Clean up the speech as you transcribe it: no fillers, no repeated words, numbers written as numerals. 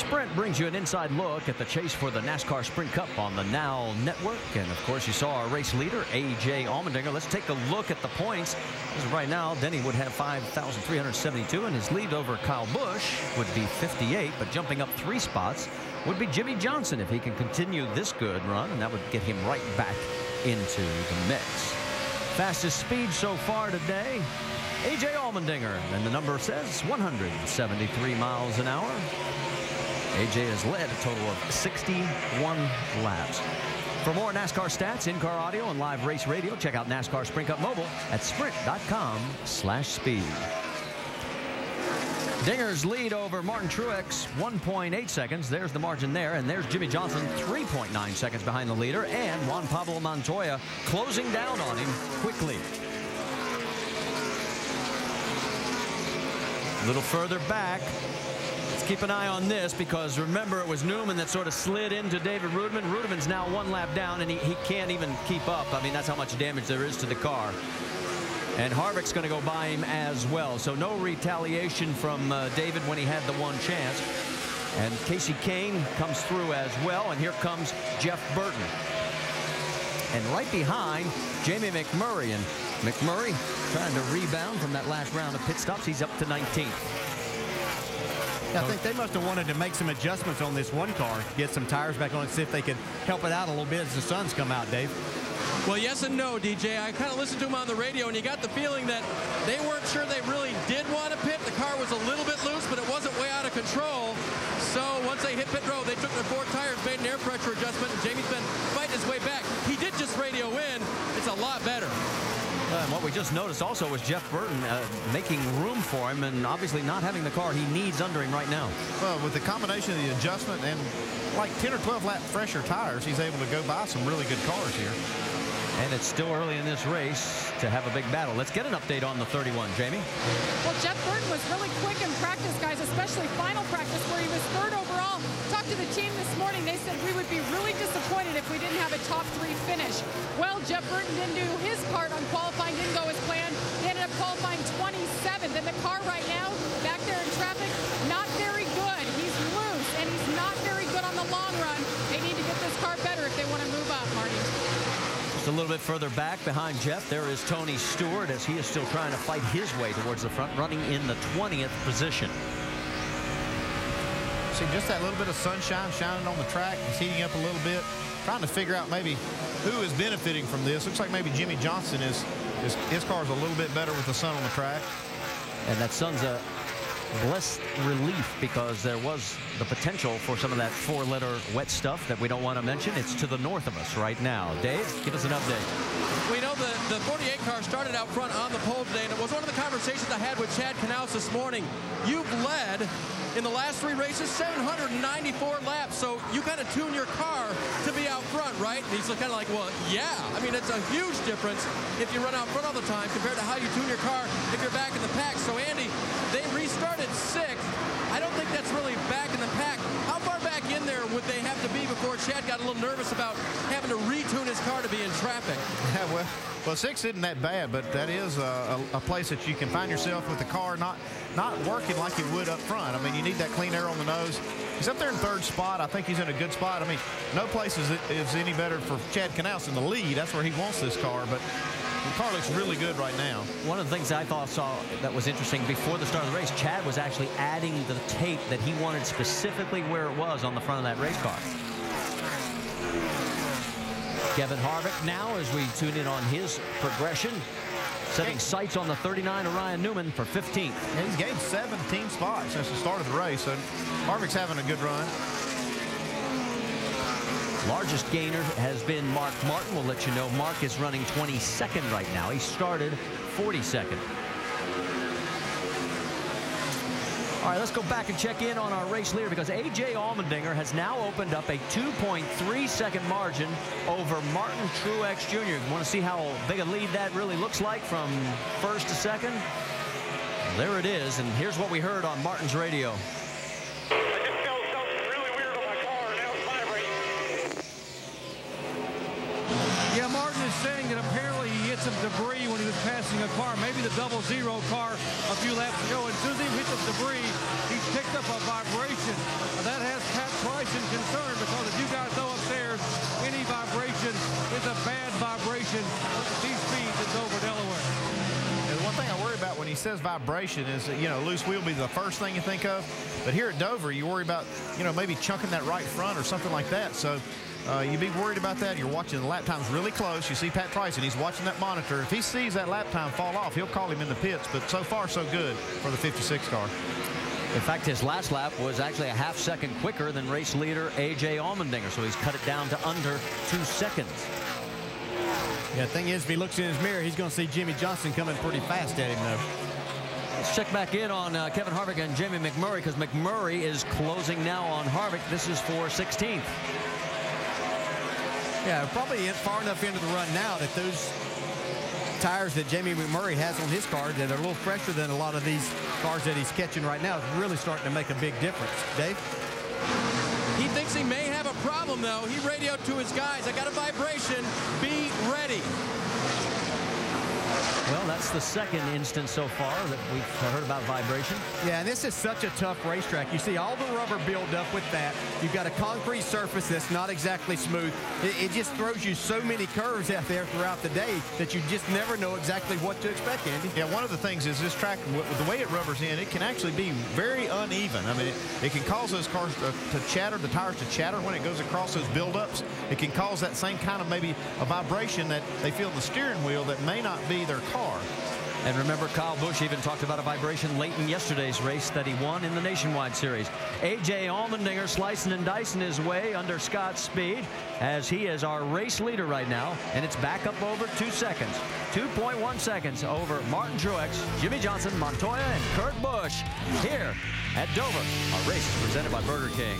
Sprint brings you an inside look at the chase for the NASCAR Sprint Cup on the Now Network. And, of course, you saw our race leader, A.J. Allmendinger. Let's take a look at the points. As of right now, Denny would have 5,372, and his lead over Kyle Busch would be 58. But jumping up 3 spots would be Jimmy Johnson if he can continue this good run, and that would get him right back into the mix. Fastest speed so far today, A.J. Allmendinger, and the number says 173 miles an hour. A.J. has led a total of 61 laps. For more NASCAR stats, in-car audio, and live race radio, check out NASCAR Sprint Cup Mobile at sprint.com/speed. Dinger's lead over Martin Truex, 1.8 seconds. There's the margin there. And there's Jimmy Johnson, 3.9 seconds behind the leader. And Juan Pablo Montoya closing down on him quickly. A little further back. Let's keep an eye on this, because remember, it was Newman that sort of slid into David Rudman. Rudman's now 1 lap down, and he can't even keep up. I mean, that's how much damage there is to the car. And Harvick's going to go by him as well. So no retaliation from David when he had the one chance. And Casey Kane comes through as well. And here comes Jeff Burton. And right behind, Jamie McMurray. And McMurray trying to rebound from that last round of pit stops. He's up to 19th. I think they must have wanted to make some adjustments on this one car, get some tires back on it, see if they could help it out a little bit as the sun's come out, Dave. Well, yes and no, DJ. I kind of listened to him on the radio, and you got the feeling that they weren't sure they really did want to pit. The car was a little bit loose, but it wasn't way out of control. So once they hit pit road, they took their 4 tires, made an air pressure adjustment, and Jamie's been fighting his way back. He did just radio in. It's a lot better. And what we just noticed also was Jeff Burton making room for him, and obviously not having the car he needs under him right now. Well, with the combination of the adjustment and like 10 or 12 lap fresher tires, he's able to go by some really good cars here. And it's still early in this race to have a big battle. Let's get an update on the 31, Jamie. Well, Jeff Burton was really quick in practice, guys, especially final practice, where he was 3rd overall. Talked to the team this morning. They said we would be really disappointed if we didn't have a top 3 finish. Well, Jeff Burton didn't do his part on qualifying, didn't go as planned. He ended up qualifying 27th. And the car right now, back there in traffic, not very good. He's loose, and he's not very good on the long run. They need to get this car better if they want to move up, Marty. Just a little bit further back behind Jeff, there is Tony Stewart, as he is still trying to fight his way towards the front, running in the 20th position. See, just that little bit of sunshine shining on the track. He's heating up a little bit, trying to figure out maybe who is benefiting from this. Looks like maybe Jimmy Johnson his car's a little bit better with the sun on the track. And that sun's a blessed relief, because there was the potential for some of that 4-letter wet stuff that we don't want to mention. It's to the north of us right now. Dave, give us an update. We know the 48 car started out front on the pole today, and it was one of the conversations I had with Chad Knaus this morning. You've led in the last 3 races 794 laps, so you kind of tune your car to be out front, right? And he's kind of like, well, yeah. I mean, it's a huge difference if you run out front all the time compared to how you tune your car if you're back in the pack. So, Andy, they restarted 6th. I don't think that's really back in the pack. How far back in there would they have to be before Chad got a little nervous about having to retune his car to be in traffic? Yeah, well, 6 isn't that bad, but that is a place that you can find yourself with the car not working like you would up front. I mean, you need that clean air on the nose. He's up there in 3rd spot. I think he's in a good spot. I mean, no place is any better for Chad Knaus in the lead. That's where he wants this car, but the car looks really good right now. One of the things I saw that was interesting before the start of the race, Chad was actually adding the tape that he wanted specifically where it was on the front of that race car. Kevin Harvick now, as we tune in on his progression, setting sights on the 39 of Ryan Newman for 15th. And he's gained 17 spots since the start of the race, so Harvick's having a good run. Largest gainer has been Mark Martin. We'll let you know Mark is running 22nd right now. He started 42nd. All right, let's go back and check in on our race leader, because A.J. Allmendinger has now opened up a 2.3-second margin over Martin Truex Jr. You want to see how big a lead that really looks like from 1st to 2nd? There it is, and here's what we heard on Martin's radio. Yeah, Martin is saying that apparently he hit some debris when he was passing a car, maybe the 00 car a few laps ago. And as soon as he hit the debris, he picked up a vibration. That has Pat Bryson concerned, because as you guys know upstairs, any vibration is a bad vibration at these speeds in Dover, Delaware. And one thing I worry about when he says vibration is that, loose wheel be the first thing you think of. But here at Dover, you worry about, maybe chunking that right front or something like that. So you'd be worried about that. You're watching the lap times really close. You see Pat Tyson, he's watching that monitor. If he sees that lap time fall off, he'll call him in the pits. But so far, so good for the 56 car. In fact, his last lap was actually a half second quicker than race leader A.J. Allmendinger, so he's cut it down to under 2 seconds. Yeah, the thing is, if he looks in his mirror, he's going to see Jimmy Johnson coming pretty fast at him, though. Let's check back in on Kevin Harvick and Jamie McMurray, because McMurray is closing now on Harvick. This is for 16th. Yeah, probably far enough into the run now that those tires that Jamie McMurray has on his car that are a little fresher than a lot of these cars that he's catching right now is really starting to make a big difference. Dave? He thinks he may have a problem, though. He radioed to his guys, I got a vibration, be ready. Well, that's the second instance so far that we've heard about vibration. Yeah, and this is such a tough racetrack. You see all the rubber build up with that. You've got a concrete surface that's not exactly smooth. It just throws you so many curves out there throughout the day that you just never know exactly what to expect, Andy. Yeah, one of the things is this track, the way it rubbers in, it can actually be very uneven. I mean, it can cause those cars to chatter, the tires to chatter when it goes across those buildups. It can cause that same kind of maybe a vibration that they feel in the steering wheel that may not be their car. And remember, Kyle Busch even talked about a vibration late in yesterday's race that he won in the Nationwide Series. A.J. Allmendinger slicing and dicing his way under Scott's speed as he is our race leader right now, and it's back up over 2 seconds. 2.1 seconds over Martin Truex, Jimmy Johnson, Montoya, and Kurt Busch here at Dover. Our race is presented by Burger King.